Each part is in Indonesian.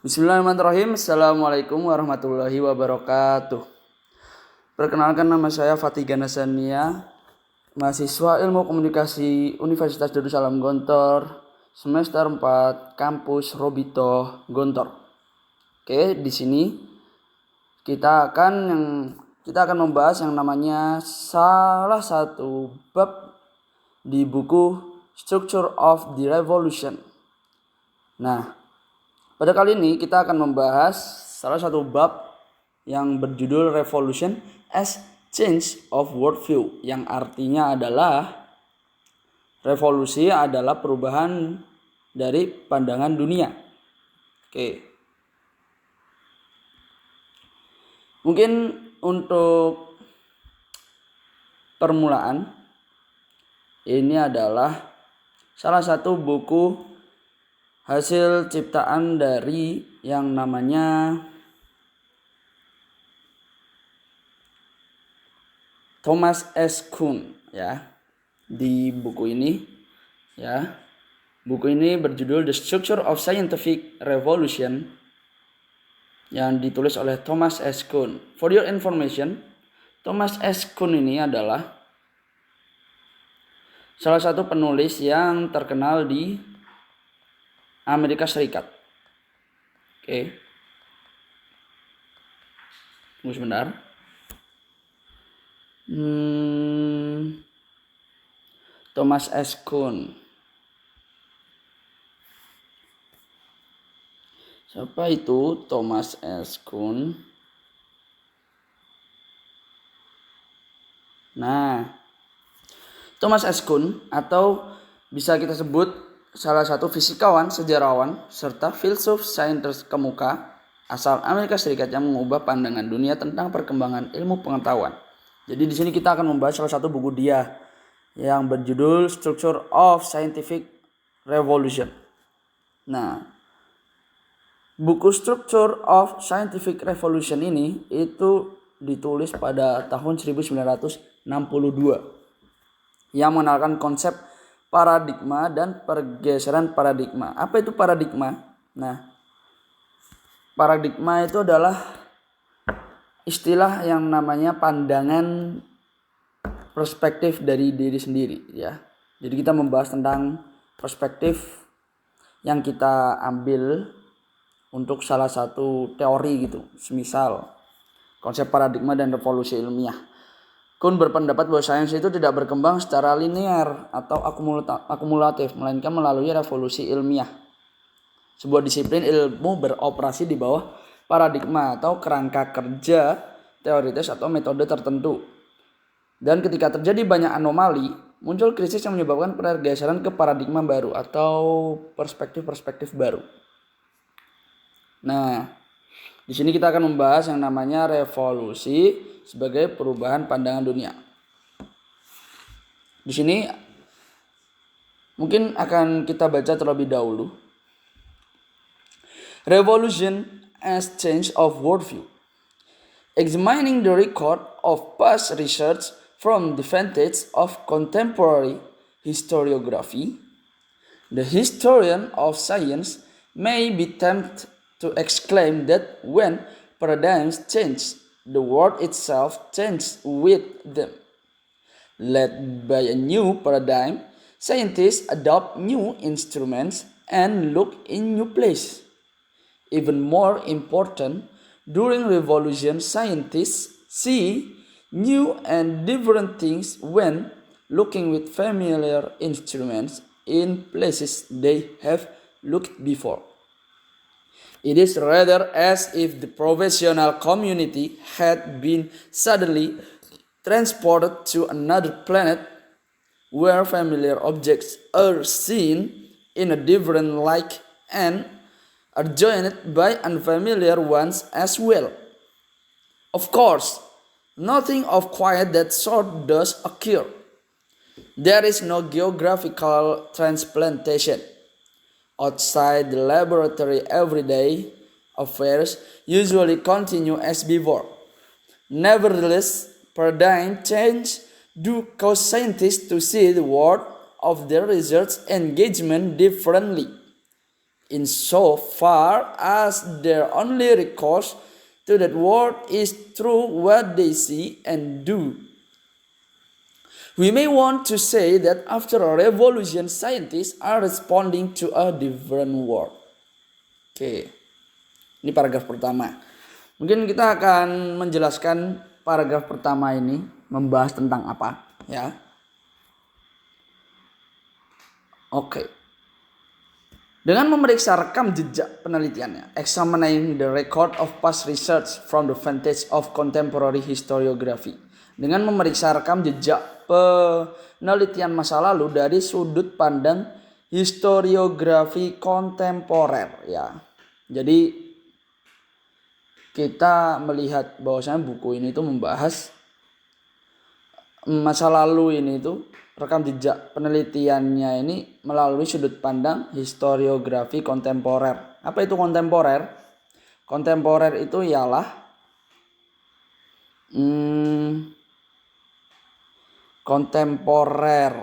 Bismillahirrahmanirrahim. Assalamualaikum warahmatullahi wabarakatuh. Perkenalkan, nama saya Fatih Ganasania, mahasiswa Ilmu Komunikasi Universitas Darussalam Gontor, semester 4, kampus Robito Gontor. Oke, di sini kita akan membahas yang namanya salah satu bab di buku Structure of the Revolution. Nah, pada kali ini kita akan membahas salah satu bab yang berjudul Revolution as Change of Worldview, yang artinya adalah revolusi adalah perubahan dari pandangan dunia. Oke. Mungkin untuk permulaan, ini adalah salah satu buku hasil ciptaan dari yang namanya Thomas S. Kuhn, ya. Di buku ini, ya. Buku ini berjudul The Structure of Scientific Revolution yang ditulis oleh Thomas S. Kuhn. For your information, Thomas S. Kuhn ini adalah salah satu penulis yang terkenal di Amerika Serikat. Oke. Tunggu sebentar. Thomas S. Kuhn. Siapa itu Thomas S. Kuhn? Nah, Thomas S. Kuhn atau bisa kita sebut salah satu fisikawan, sejarawan, serta filsuf sains kemuka asal Amerika Serikat yang mengubah pandangan dunia tentang perkembangan ilmu pengetahuan. Jadi di sini kita akan membahas salah satu buku dia yang berjudul Structure of Scientific Revolution. Nah, buku Structure of Scientific Revolution ini itu ditulis pada tahun 1962 yang mengenalkan konsep paradigma dan pergeseran paradigma. Apa itu paradigma? Nah, paradigma itu adalah istilah yang namanya pandangan perspektif dari diri sendiri, ya. Jadi kita membahas tentang perspektif yang kita ambil untuk salah satu teori gitu. Semisal konsep paradigma dan revolusi ilmiah. Kuhn berpendapat bahwa sains itu tidak berkembang secara linear atau akumulatif, melainkan melalui revolusi ilmiah. Sebuah disiplin ilmu beroperasi di bawah paradigma atau kerangka kerja teoritis atau metode tertentu. Dan ketika terjadi banyak anomali, muncul krisis yang menyebabkan pergeseran ke paradigma baru atau perspektif-perspektif baru. Nah, di sini kita akan membahas yang namanya revolusi sebagai perubahan pandangan dunia. Di sini mungkin akan kita baca terlebih dahulu. Revolution as change of worldview. Examining the record of past research from the vantage of contemporary historiography, the historian of science may be tempted to exclaim that when paradigms change, the world itself changes with them. Led by a new paradigm, scientists adopt new instruments and look in new places. Even more important, during revolution, scientists see new and different things when looking with familiar instruments in places they have looked before. It is rather as if the professional community had been suddenly transported to another planet where familiar objects are seen in a different light and are joined by unfamiliar ones as well. Of course, nothing of quite that sort does occur. There is no geographical transplantation. Outside the laboratory, everyday affairs usually continue as before. Nevertheless, paradigm change do cause scientists to see the world of their research engagement differently. in so far as their only recourse to that world is through what they see and do. We may want to say that after a revolution, scientists are responding to a different world. Oke, ini paragraf pertama. Mungkin kita akan menjelaskan paragraf pertama ini membahas tentang apa, ya. Oke. Dengan memeriksa rekam jejak penelitiannya, examining the record of past research from the vantage of contemporary historiography. Dengan memeriksa rekam jejak penelitian masa lalu dari sudut pandang historiografi kontemporer, ya. Jadi kita melihat bahwasanya buku ini tuh membahas masa lalu ini tuh, rekam jejak penelitiannya ini melalui sudut pandang historiografi kontemporer. Apa itu kontemporer? Kontemporer itu ialah kontemporer.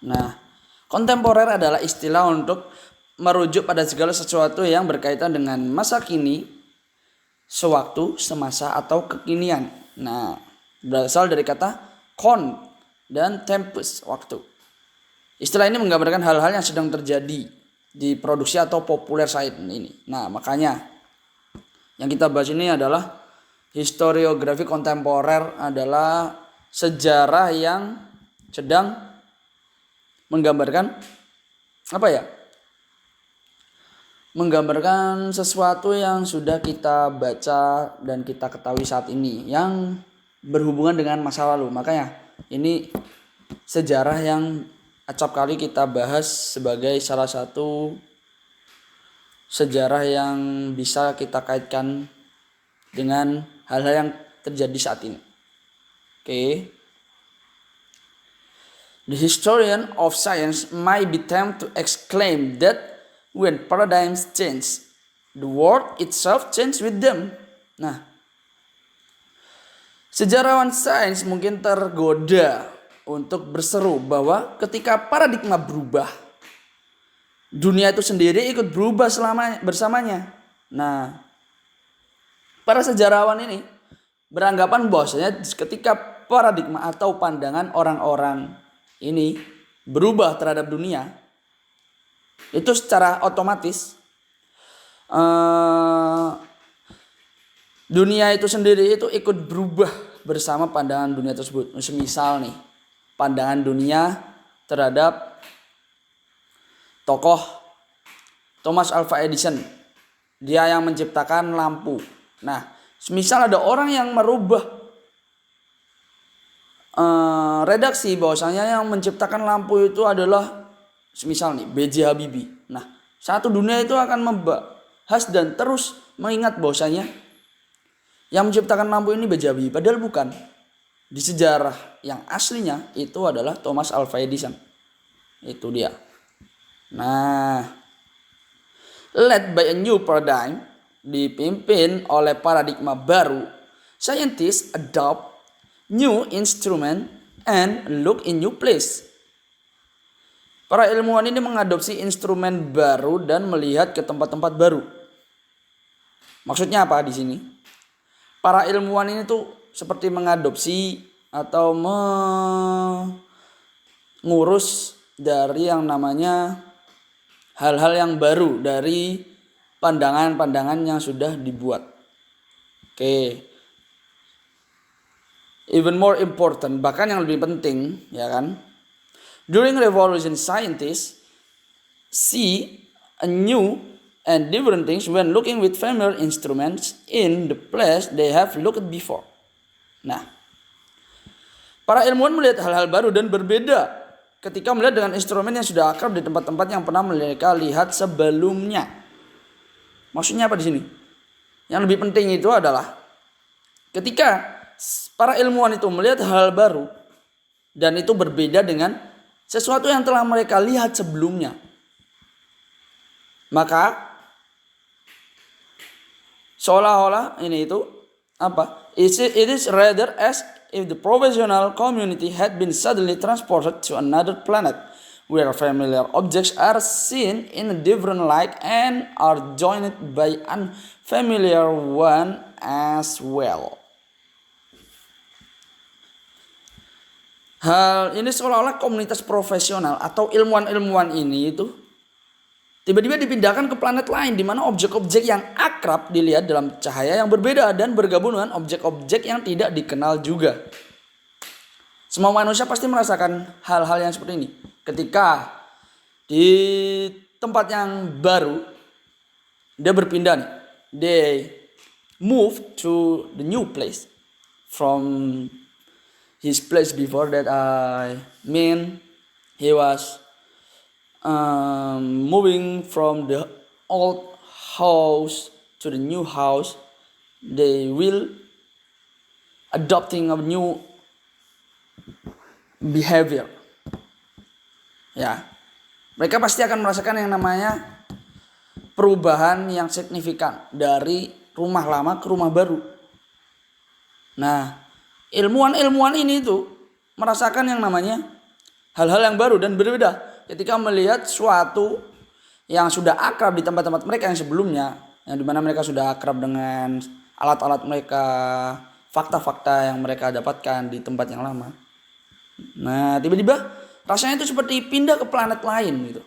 Nah, kontemporer adalah istilah untuk merujuk pada segala sesuatu yang berkaitan dengan masa kini, sewaktu, semasa, atau kekinian. Nah, berasal dari kata kon dan tempus, waktu. Istilah ini menggambarkan hal-hal yang sedang terjadi di produksi atau populer saat ini. Nah, makanya yang kita bahas ini adalah historiografi kontemporer, adalah sejarah yang sedang menggambarkan apa ya? Menggambarkan sesuatu yang sudah kita baca dan kita ketahui saat ini yang berhubungan dengan masa lalu. Makanya ini sejarah yang acap kali kita bahas sebagai salah satu sejarah yang bisa kita kaitkan dengan hal-hal yang terjadi saat ini. Oke. The historian of science might be tempted to exclaim that when paradigms change, the world itself change with them. Nah, sejarawan sains mungkin tergoda untuk berseru bahwa ketika paradigma berubah, dunia itu sendiri ikut berubah bersamanya. Nah, para sejarawan ini beranggapan bahwasanya ketika paradigma atau pandangan orang-orang ini berubah terhadap dunia, itu secara otomatis dunia itu sendiri itu ikut berubah bersama pandangan dunia tersebut. Misal nih, pandangan dunia terhadap tokoh Thomas Alva Edison, dia yang menciptakan lampu. Nah, misal ada orang yang merubah redaksi bahwasanya yang menciptakan lampu itu adalah misal nih B.J. Habibie. Nah, satu dunia itu akan membahas dan terus mengingat bahwasanya yang menciptakan lampu ini B.J. Habibie, padahal bukan. Di sejarah yang aslinya itu adalah Thomas Alva Edison. Itu dia. Nah, led by a new paradigm, dipimpin oleh paradigma baru, scientists adopt new instrument and look in new place. Para ilmuwan ini mengadopsi instrumen baru dan melihat ke tempat-tempat baru. Maksudnya apa di sini? Para ilmuwan ini tuh seperti mengadopsi atau mengurus dari yang namanya hal-hal yang baru dari pandangan-pandangan yang sudah dibuat. Oke. Even more important, bahkan yang lebih penting, ya kan? During revolution, scientists see a new and different things when looking with familiar instruments in the place they have looked before. Nah, para ilmuwan melihat hal-hal baru dan berbeda ketika melihat dengan instrumen yang sudah akrab di tempat-tempat yang pernah mereka lihat sebelumnya. Maksudnya apa di sini? Yang lebih penting itu adalah ketika para ilmuwan itu melihat hal baru dan itu berbeda dengan sesuatu yang telah mereka lihat sebelumnya, maka seolah-olah ini itu apa? It is rather as if the professional community had been suddenly transported to another planet, where familiar objects are seen in a different light and are joined by unfamiliar one as well. Hal ini seolah-olah komunitas profesional atau ilmuwan-ilmuwan ini itu tiba-tiba dipindahkan ke planet lain di mana objek-objek yang akrab dilihat dalam cahaya yang berbeda dan bergabung dengan objek-objek yang tidak dikenal juga. Semua manusia pasti merasakan hal-hal yang seperti ini. Ketika di tempat yang baru, dia berpindah nih. They move to the new place from his place before that. He was moving from the old house to the new house. They will adopting a new behavior. Ya, mereka pasti akan merasakan yang namanya perubahan yang signifikan dari rumah lama ke rumah baru. Nah, ilmuwan-ilmuwan ini tuh merasakan yang namanya hal-hal yang baru dan berbeda ketika melihat suatu yang sudah akrab di tempat-tempat mereka yang sebelumnya, yang dimana mereka sudah akrab dengan alat-alat mereka, fakta-fakta yang mereka dapatkan di tempat yang lama. Nah, tiba-tiba rasanya itu seperti pindah ke planet lain gitu.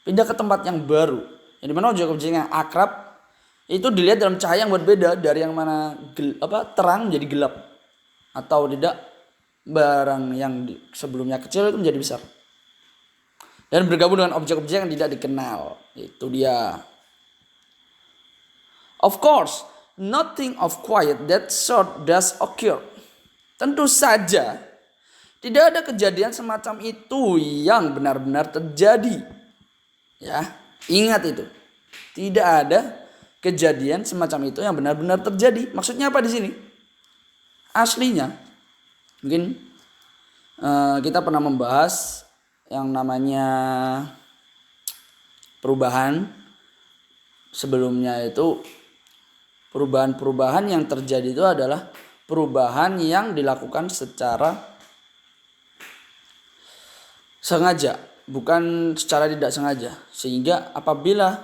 Pindah ke tempat yang baru. Yang dimana objek-objek yang akrab itu dilihat dalam cahaya yang berbeda dari yang mana terang menjadi gelap. Atau tidak, barang yang sebelumnya kecil itu menjadi besar. Dan bergabung dengan objek-objek yang tidak dikenal. Itu dia. Of course, nothing of quiet that sort does occur. Tentu saja tidak ada kejadian semacam itu yang benar-benar terjadi. Ya, ingat itu. Tidak ada kejadian semacam itu yang benar-benar terjadi. Maksudnya apa di sini? Aslinya, mungkin kita pernah membahas yang namanya perubahan. Sebelumnya itu perubahan-perubahan yang terjadi itu adalah perubahan yang dilakukan secara sengaja, bukan secara tidak sengaja. Sehingga apabila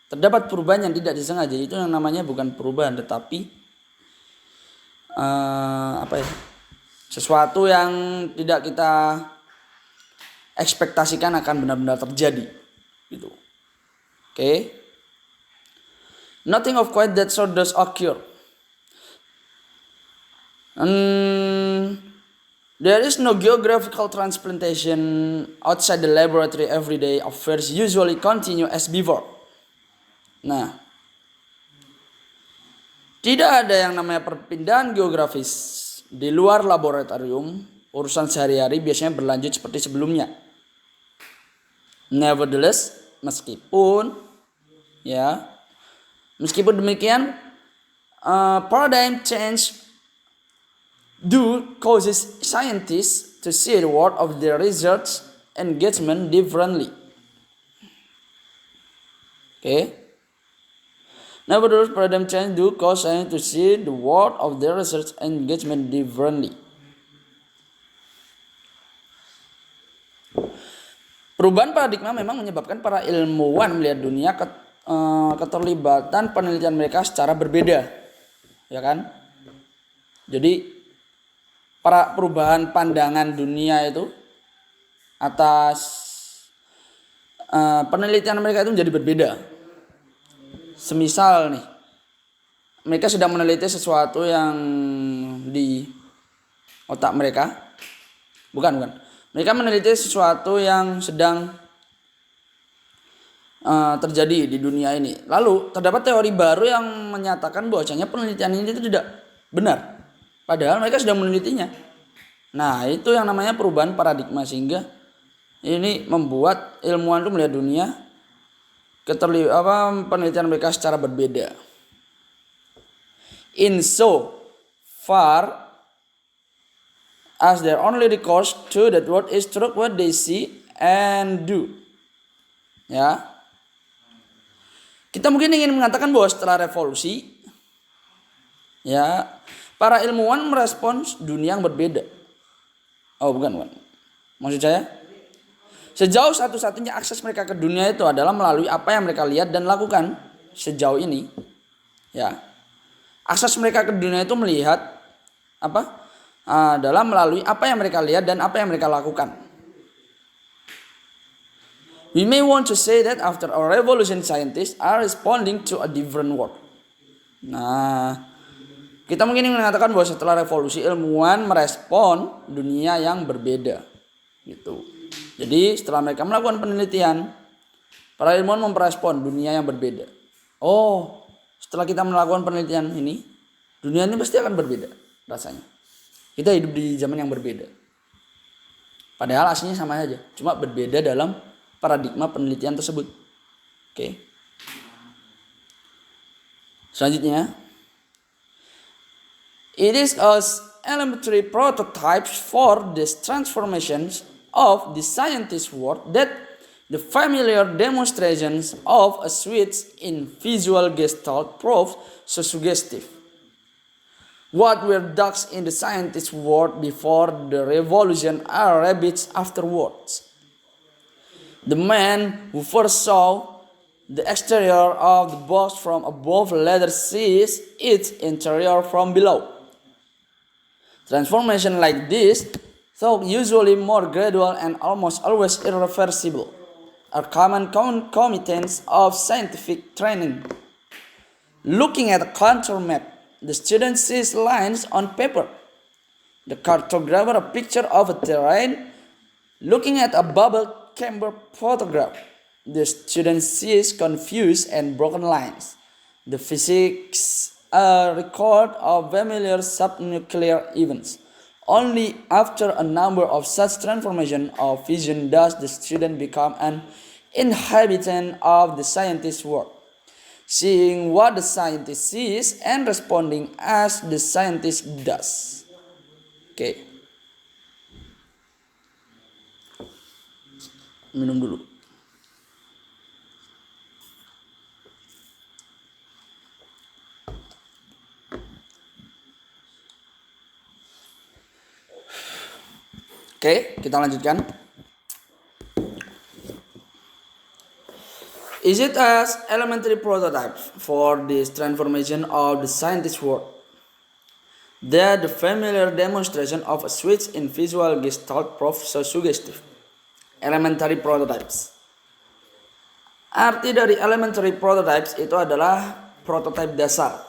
terdapat perubahan yang tidak disengaja, itu yang namanya bukan perubahan tetapi sesuatu yang tidak kita ekspektasikan akan benar-benar terjadi gitu. Oke. Nothing of quite that sort does occur. There is no geographical transplantation outside the laboratory every day. Affairs usually continue as before. Nah, tidak ada yang namanya perpindahan geografis di luar laboratorium. Urusan sehari-hari biasanya berlanjut seperti sebelumnya. Nevertheless, meskipun demikian, paradigm change causes scientists to see the world of their research engagement differently. Okay. Nevertheless, paradigm change cause scientists to see the world of their research engagement differently. Perubahan paradigma memang menyebabkan para ilmuwan melihat dunia keterlibatan penelitian mereka secara berbeda, ya kan? Jadi para perubahan pandangan dunia itu atas penelitian mereka itu menjadi berbeda. Semisal nih, mereka sedang meneliti sesuatu yang di otak mereka. Bukan. Mereka meneliti sesuatu yang sedang terjadi di dunia ini. Lalu terdapat teori baru yang menyatakan bahwasanya penelitian ini itu tidak benar. Padahal mereka sudah menelitinya. Nah, itu yang namanya perubahan paradigma, sehingga ini membuat ilmuwan itu melihat dunia penelitian mereka secara berbeda. In so far as their only recourse to that what is true what they see and do. Ya. Kita mungkin ingin mengatakan bahwa setelah revolusi, ya, Para ilmuwan merespons dunia yang berbeda. Oh bukan. Maksud saya, sejauh satu-satunya akses mereka ke dunia itu adalah melalui apa yang mereka lihat dan lakukan sejauh ini. Ya, akses mereka ke dunia itu melihat apa? Adalah melalui apa yang mereka lihat dan apa yang mereka lakukan. We may want to say that after a revolution, scientists are responding to a different world. Nah, kita mungkin ingin mengatakan bahwa setelah revolusi ilmuwan merespon dunia yang berbeda, gitu. Jadi setelah mereka melakukan penelitian, para ilmuwan merespon dunia yang berbeda. Oh, setelah kita melakukan penelitian ini, dunia ini pasti akan berbeda rasanya. Kita hidup di zaman yang berbeda. Padahal aslinya sama aja, cuma berbeda dalam paradigma penelitian tersebut. Oke. Selanjutnya, it is as elementary prototypes for these transformations of the scientist world that the familiar demonstrations of a switch in visual gestalt prove so suggestive. What were ducks in the scientist world before the revolution are rabbits afterwards. The man who first saw the exterior of the box from above later sees its interior from below. Transformation like this, though usually more gradual and almost always irreversible, are common concomitants of scientific training. Looking at a contour map, the student sees lines on paper. The cartographer a picture of a terrain. Looking at a bubble camera photograph, the student sees confused and broken lines. The physics a record of familiar subnuclear events. Only after a number of such transformations of vision does the student become an inhabitant of the scientist's world, seeing what the scientist sees and responding as the scientist does. Oke. Minum dulu. Oke, kita lanjutkan. Is it as elementary prototypes for this transformation of the scientist world that the familiar demonstration of a switch in visual gestalt prove so suggestive? Elementary prototypes. Arti dari elementary prototypes itu adalah prototype dasar.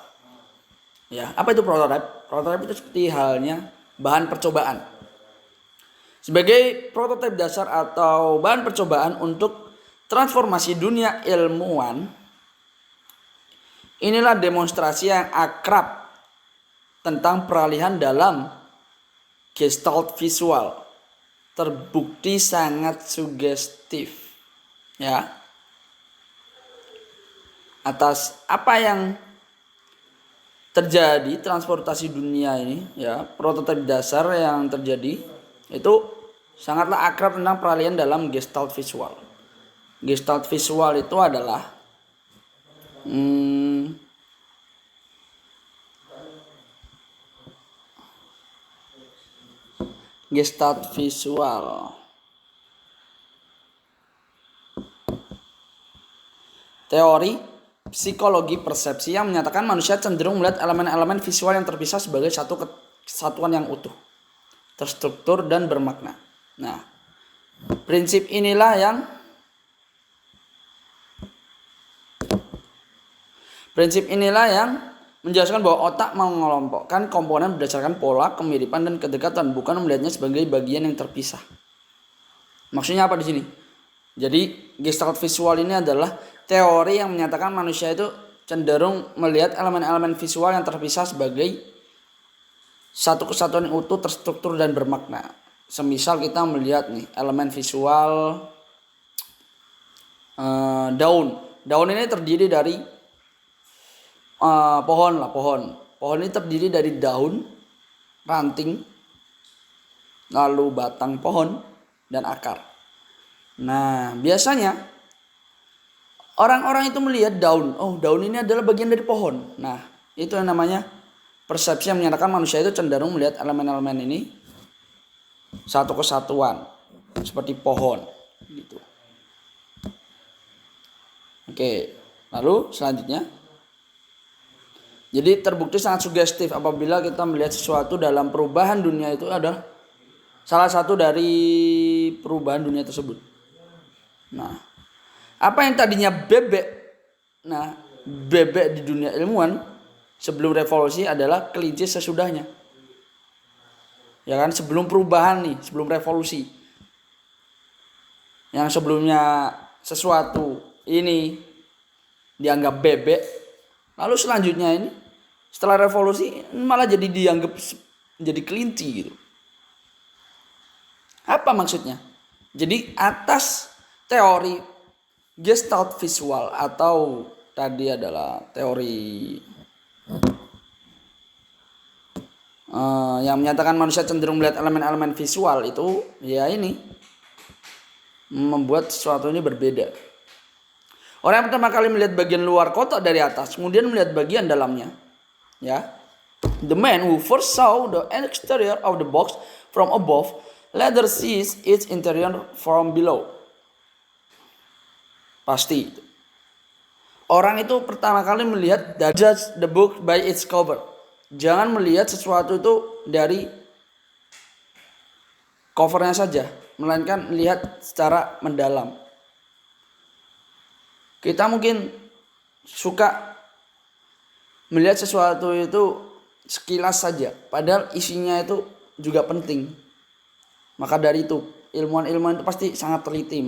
Ya, apa itu prototype? Prototype itu seperti halnya bahan percobaan. Sebagai prototipe dasar atau bahan percobaan untuk transformasi dunia ilmuwan, inilah demonstrasi yang akrab tentang peralihan dalam gestalt visual. Terbukti sangat sugestif. Ya. Atas apa yang terjadi transportasi dunia ini, ya, prototipe dasar yang terjadi itu sangatlah akrab tentang peralihan dalam gestalt visual. Gestalt visual itu adalah gestalt visual, teori psikologi persepsi yang menyatakan manusia cenderung melihat elemen-elemen visual yang terpisah sebagai satu kesatuan yang utuh, terstruktur dan bermakna. Nah, prinsip inilah yang menjelaskan bahwa otak mengelompokkan komponen berdasarkan pola, kemiripan, dan kedekatan, bukan melihatnya sebagai bagian yang terpisah. Maksudnya apa di sini? Jadi gestalt visual ini adalah teori yang menyatakan manusia itu cenderung melihat elemen-elemen visual yang terpisah sebagai satu kesatuan yang utuh, terstruktur, dan bermakna. Semisal kita melihat nih elemen visual daun. Daun ini terdiri dari pohon. Pohon ini terdiri dari daun, ranting, lalu batang pohon, dan akar. Nah, biasanya orang-orang itu melihat daun. Oh, daun ini adalah bagian dari pohon. Nah, itu yang namanya persepsi yang menyatakan manusia itu cenderung melihat elemen-elemen ini satu kesatuan seperti pohon gitu. Oke, lalu selanjutnya, jadi terbukti sangat sugestif apabila kita melihat sesuatu dalam perubahan dunia itu ada salah satu dari perubahan dunia tersebut. Nah, apa yang tadinya bebek, nah bebek di dunia ilmuwan sebelum revolusi adalah kelinci sesudahnya. Ya kan, sebelum perubahan nih, sebelum revolusi. Yang sebelumnya sesuatu ini dianggap bebek, lalu selanjutnya ini setelah revolusi malah jadi dianggap jadi kelinci gitu. Apa maksudnya? Jadi atas teori Gestalt visual atau tadi adalah teori yang menyatakan manusia cenderung melihat elemen-elemen visual itu, ya ini membuat sesuatu ini berbeda. Orang yang pertama kali melihat bagian luar kotak dari atas, kemudian melihat bagian dalamnya. Ya, the man who first saw the exterior of the box from above, later sees its interior from below. Pasti. Orang itu pertama kali melihat, judge the book by its cover. Jangan melihat sesuatu itu dari covernya saja, melainkan melihat secara mendalam. Kita mungkin suka melihat sesuatu itu sekilas saja, padahal isinya itu juga penting. Maka dari itu, ilmuwan-ilmuwan itu pasti sangat teliti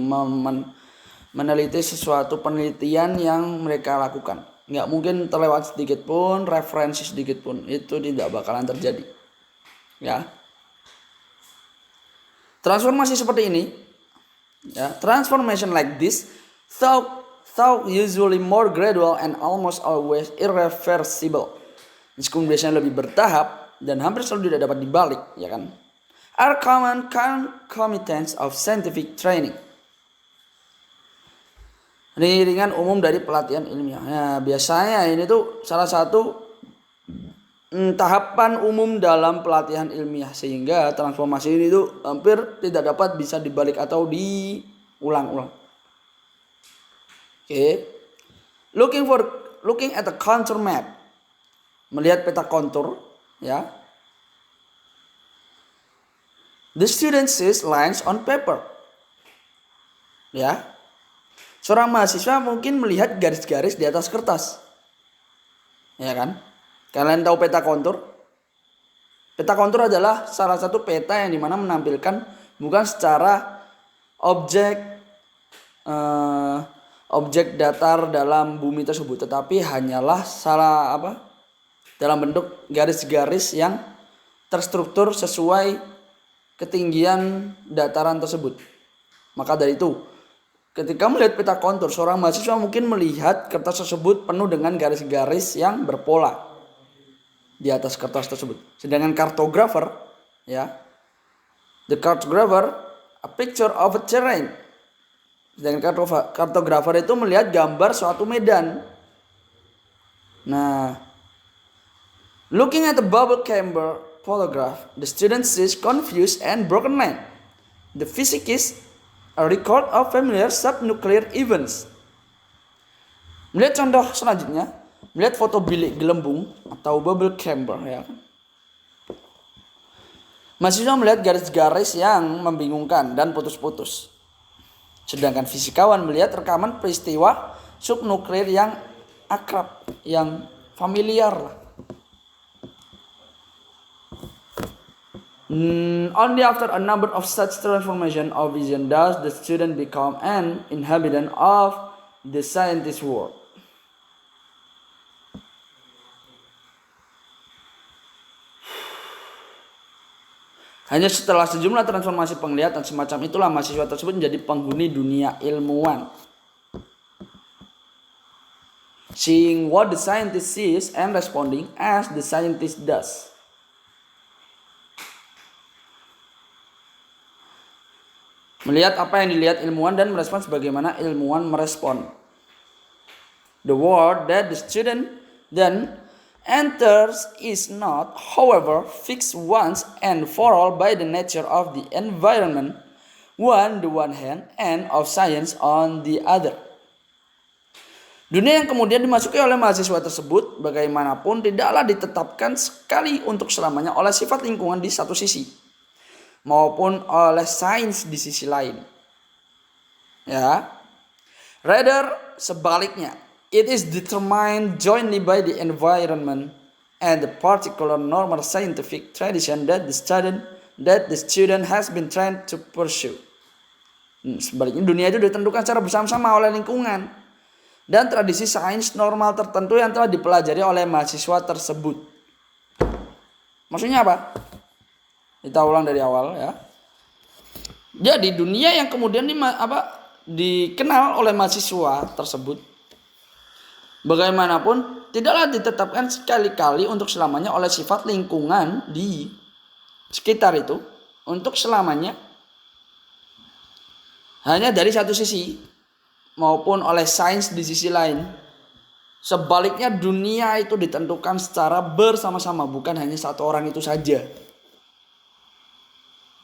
meneliti sesuatu penelitian yang mereka lakukan. Nggak mungkin terlewat sedikit pun, referensi sedikit pun, itu tidak bakalan terjadi. Ya. Transformasi seperti ini, ya, transformation like this, thought usually more gradual and almost always irreversible. Meskipun biasanya lebih bertahap dan hampir selalu tidak dapat dibalik, ya kan? Are common concomitants of scientific training. Ini ringan umum dari pelatihan ilmiah. Ya, biasanya ini tuh salah satu tahapan umum dalam pelatihan ilmiah, sehingga transformasi ini tuh hampir tidak dapat bisa dibalik atau diulang-ulang. Oke. Looking at the contour map. Melihat peta kontur, ya. The student sees lines on paper. Ya. Seorang mahasiswa mungkin melihat garis-garis di atas kertas. Ya kan? Kalian tahu peta kontur? Peta kontur adalah salah satu peta yang dimana menampilkan bukan secara objek datar dalam bumi tersebut, tetapi hanyalah dalam bentuk garis-garis yang terstruktur sesuai ketinggian dataran tersebut. Maka dari itu, ketika melihat peta kontur, seorang mahasiswa mungkin melihat kertas tersebut penuh dengan garis-garis yang berpola di atas kertas tersebut. Sedangkan kartografer, ya, the cartographer, a picture of a terrain. Sedangkan kartografer itu melihat gambar suatu medan. Nah, looking at the bubble chamber photograph, the student sees confused and broken line. The physicist, a record of familiar subnuclear events. Melihat contoh selanjutnya, melihat foto bilik gelembung atau bubble chamber, ya. Mahasiswa melihat garis-garis yang membingungkan dan putus-putus. Sedangkan fisikawan melihat rekaman peristiwa subnuklir yang akrab, yang familiar lah. Only after a number of such transformation of vision does the student become an inhabitant of the scientist world. Hanya setelah sejumlah transformasi penglihatan semacam itulah mahasiswa tersebut menjadi penghuni dunia ilmuwan. Seeing what the scientist sees and responding as the scientist does. Melihat apa yang dilihat ilmuwan dan merespon sebagaimana ilmuwan merespon. The world that the student then Enters is not, however, fixed once and for all by the nature of the environment on the one hand and of science on the other. Dunia yang kemudian dimasuki oleh mahasiswa tersebut bagaimanapun tidaklah ditetapkan sekali untuk selamanya oleh sifat lingkungan di satu sisi maupun oleh sains di sisi lain. Ya. Rather sebaliknya, it is determined jointly by the environment and the particular normal scientific tradition that the student has been trained to pursue. Sebaliknya dunia itu ditentukan secara bersama-sama oleh lingkungan dan tradisi sains normal tertentu yang telah dipelajari oleh mahasiswa tersebut. Maksudnya apa? Kita ulang dari awal ya. Jadi dunia yang kemudian dikenal oleh mahasiswa tersebut bagaimanapun tidaklah ditetapkan sekali-kali untuk selamanya oleh sifat lingkungan di sekitar itu untuk selamanya hanya dari satu sisi maupun oleh sains di sisi lain. Sebaliknya dunia itu ditentukan secara bersama-sama, bukan hanya satu orang itu saja.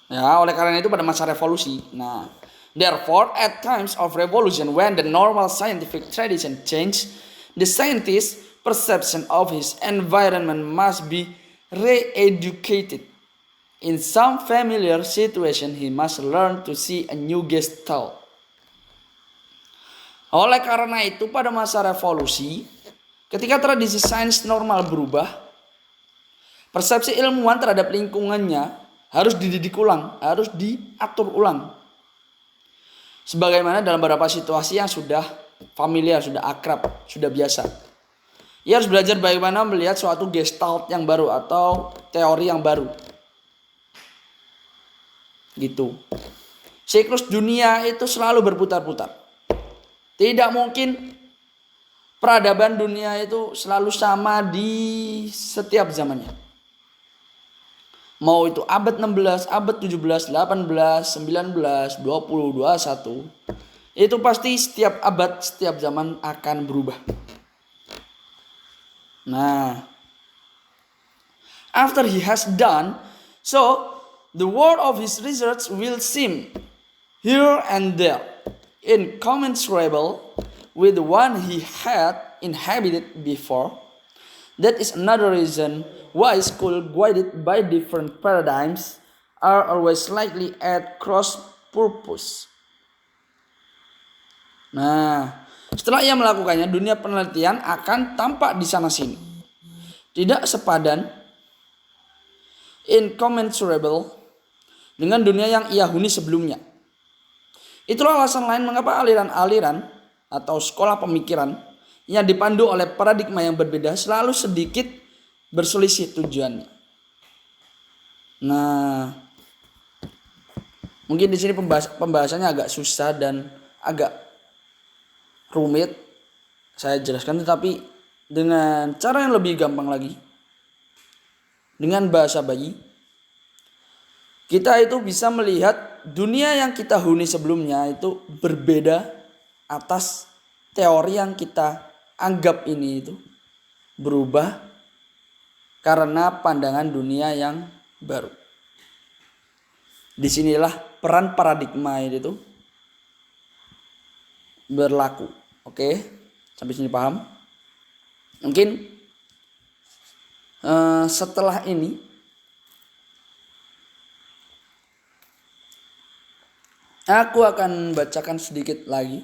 Ya, oleh karena itu pada masa revolusi. Nah, therefore at times of revolution when the normal scientific tradition change, the scientist's perception of his environment must be re-educated. In some familiar situation, he must learn to see a new gestalt. Oleh karena itu, pada masa revolusi, ketika tradisi sains normal berubah, persepsi ilmuwan terhadap lingkungannya harus dididik ulang, harus diatur ulang. Sebagaimana dalam beberapa situasi yang sudah familiar, sudah akrab, sudah biasa. Ia harus belajar bagaimana melihat suatu gestalt yang baru atau teori yang baru. Gitu. Siklus dunia itu selalu berputar-putar. Tidak mungkin peradaban dunia itu selalu sama di setiap zamannya. Mau itu abad 16, abad 17, 18, 19, 20, 21. Itu pasti setiap abad, setiap zaman akan berubah. Nah, after he has done so, the world of his research will seem here and there incommensurable with the one he had inhabited before. That is another reason why school guided by different paradigms are always likely at cross purpose. Nah, setelah ia melakukannya, dunia penelitian akan tampak di sana sini. Tidak sepadan, incommensurable dengan dunia yang ia huni sebelumnya. Itulah alasan lain mengapa aliran-aliran atau sekolah pemikiran yang dipandu oleh paradigma yang berbeda selalu sedikit berselisih tujuannya. Nah, mungkin di sini pembahasannya agak susah dan agak rumit saya jelaskan, tetapi dengan cara yang lebih gampang lagi, dengan bahasa bayi, kita itu bisa melihat dunia yang kita huni sebelumnya itu berbeda atas teori yang kita anggap ini itu berubah karena pandangan dunia yang baru. Disinilah peran paradigma itu berlaku. Oke, sampai sini paham? Mungkin setelah ini aku akan bacakan sedikit lagi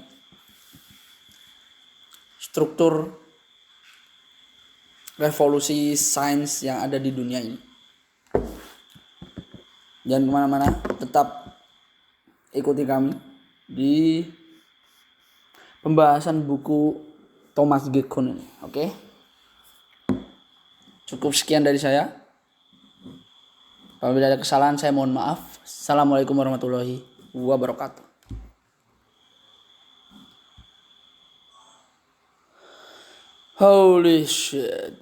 struktur revolusi sains yang ada di dunia ini. Jangan kemana-mana, tetap ikuti kami di pembahasan buku Thomas G. Kuhn ini. Oke? Cukup sekian dari saya. Apabila ada kesalahan saya mohon maaf. Assalamualaikum warahmatullahi wabarakatuh. Holy shit.